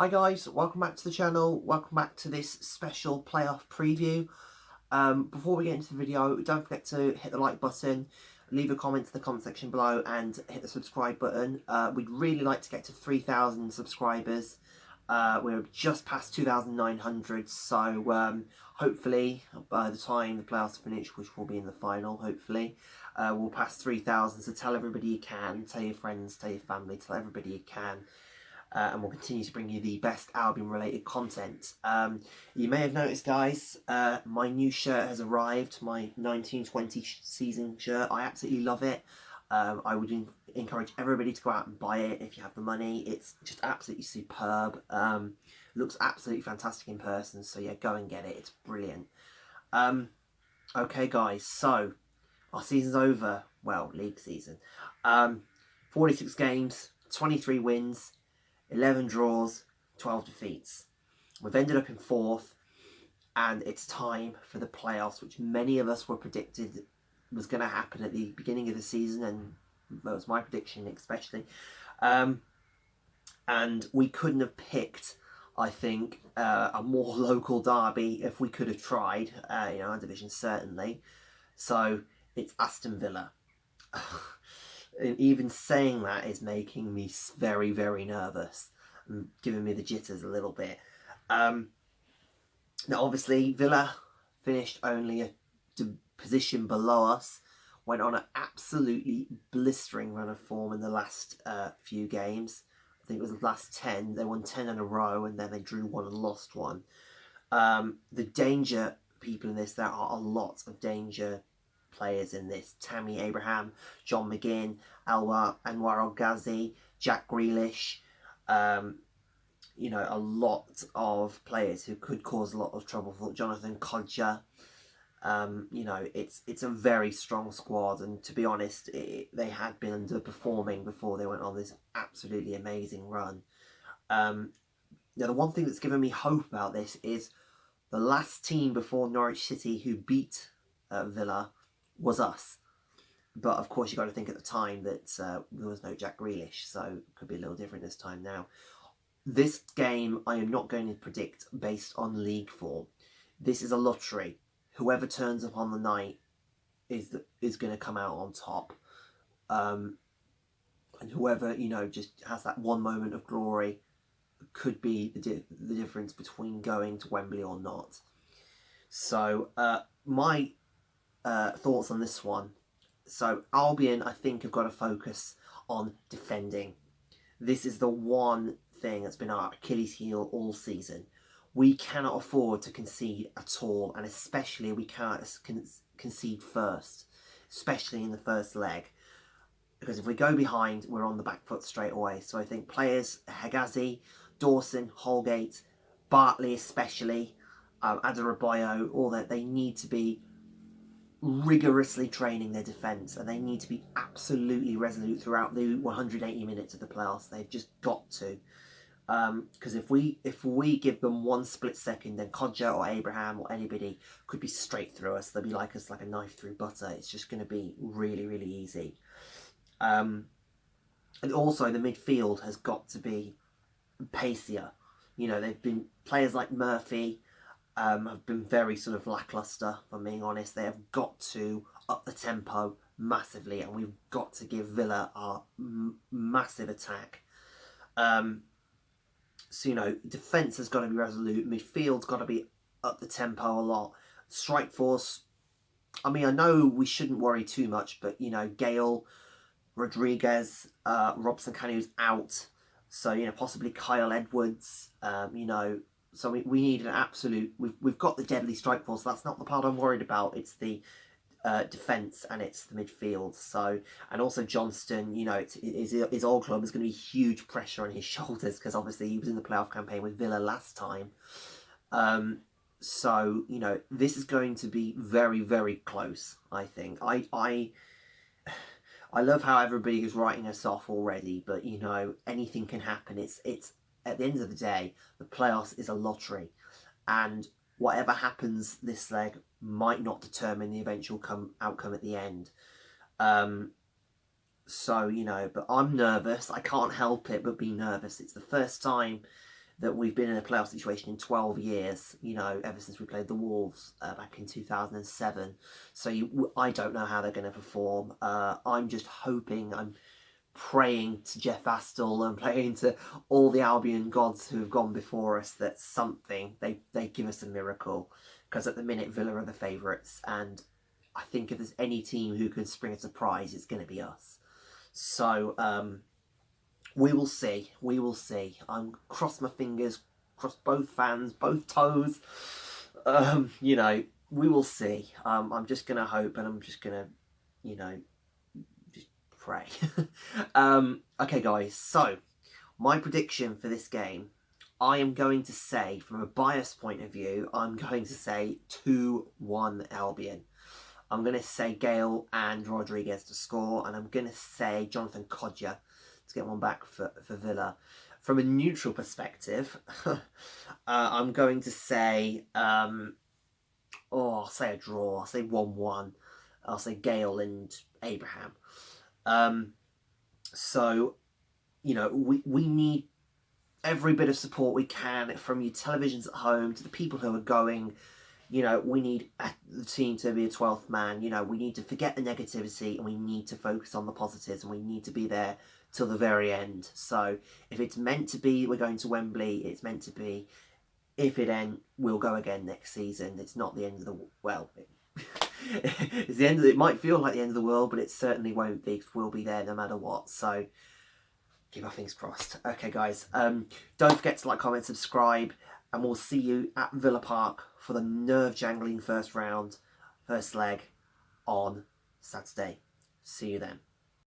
Hi guys, welcome back to the channel, welcome back to this special playoff preview. Before we get into the video, don't forget to hit the like button, leave a comment in the comment section below and hit the subscribe button. We'd really like to get to 3,000 subscribers. We're just past 2,900, so hopefully by the time the playoffs finish, which will be in the final, hopefully, we'll pass 3,000. So tell everybody you can, tell your friends, tell your family, tell everybody you can. And we'll continue to bring you the best Albion related content. You may have noticed, guys, my new shirt has arrived, my 1920 season shirt. I absolutely love it. I would encourage everybody to go out and buy it if you have the money. It's just absolutely superb. Looks absolutely fantastic in person, so yeah, go and get it. It's brilliant. Okay, guys, so our season's over. Well, league season. 46 games, 23 wins, 11 draws, 12 defeats. We've ended up in 4th, and it's time for the playoffs, which many of us were predicted was going to happen at the beginning of the season, and that was my prediction especially. And we couldn't have picked, I think, a more local derby if we could have tried, in our division, certainly. So it's Aston Villa. Even saying that is making me very, very nervous and giving me the jitters a little bit. Now, obviously, Villa finished only a position below us, went on an absolutely blistering run of form in the last few games. I think it was the last 10. They won 10 in a row, and then they drew 1 and lost 1. The danger people in this, there are a lot of danger players in this. Tammy Abraham, John McGinn, Anwar El-Ghazi, Jack Grealish, you know, a lot of players who could cause a lot of trouble for Jonathan Kodja. You know, it's a very strong squad, and to be honest, they had been underperforming before they went on this absolutely amazing run. Now, the one thing that's given me hope about this is the last team before Norwich City who beat Villa was us. But of course, you got to think at the time that there was no Jack Grealish, so it could be a little different this time now. This game I am not going to predict based on league form. This is a lottery. Whoever turns up on the night is going to come out on top. And whoever, you know, just has that one moment of glory could be the difference between going to Wembley or not. So my thoughts on this one. So Albion, I think, have got to focus on defending. This is the one thing that's been our Achilles heel all season. We cannot afford to concede at all, and especially we can't concede first, especially in the first leg. Because if we go behind, we're on the back foot straight away. So I think players, Hegazi, Dawson, Holgate, Bartley especially, Adebayo, all that, they need to be rigorously training their defence, and they need to be absolutely resolute throughout the 180 minutes of the playoffs. They've just got to, because if we give them one split second, then Kodja or Abraham or anybody could be straight through us. They'll be like us, like a knife through butter. It's just going to be really, really easy. And also the midfield has got to be pacier. You know, they've been players like Murphy. Have been very sort of lacklustre, if I'm being honest. They have got to up the tempo massively, and we've got to give Villa our massive attack. So, you know, defence has got to be resolute, midfield's got to be up the tempo a lot. Strike force, I mean, I know we shouldn't worry too much, but, you know, Gale, Rodriguez, Robson Canu's out, so, you know, possibly Kyle Edwards, you know. So we need an absolute. We've got the deadly strike force. That's not the part I'm worried about. It's the defence and it's the midfield. So, and also Johnston. You know, his old club is going to be huge pressure on his shoulders because obviously he was in the playoff campaign with Villa last time. So you know, this is going to be very, very close. I think. I love how everybody is writing us off already, but you know, anything can happen. It's at the end of the day, the playoffs is a lottery, and whatever happens this leg might not determine the eventual outcome at the end. So, you know, but I'm nervous. I can't help it but be nervous. It's the first time that we've been in a playoff situation in 12 years, you know, ever since we played the Wolves back in 2007. So I don't know how they're going to perform. I'm just hoping, I'm praying to Jeff Aston and praying to all the Albion gods who have gone before us that something, they give us a miracle. Because at the minute, Villa are the favourites, and I think if there's any team who can spring a surprise, it's going to be us. So, we will see. We will see. I'm cross my fingers, cross both fans, both toes. You know, we will see. I'm just going to hope, and I'm just going to, you know, just pray. Okay, guys. So, my prediction for this game, I am going to say, from a biased point of view, I'm going to say 2-1 Albion. I'm going to say Gale and Rodriguez to score, and I'm going to say Jonathan Kodjia to get one back for Villa. From a neutral perspective, I'm going to say, I'll say a draw. I'll say 1-1. I'll say Gale and Abraham. So, you know, we need every bit of support we can from your televisions at home to the people who are going. You know, we need the team to be a 12th man. You know, we need to forget the negativity and we need to focus on the positives, and we need to be there till the very end. So if it's meant to be, we're going to Wembley, it's meant to be. If it ain't, we'll go again next season. It's not the end of the, well, it's the end of, it might feel like the end of the world, but it certainly won't be, because we'll be there no matter what. So keep our fingers crossed. Okay, guys, don't forget to like, comment, subscribe, and we'll see you at Villa Park for the nerve-jangling first leg on Saturday. See you then.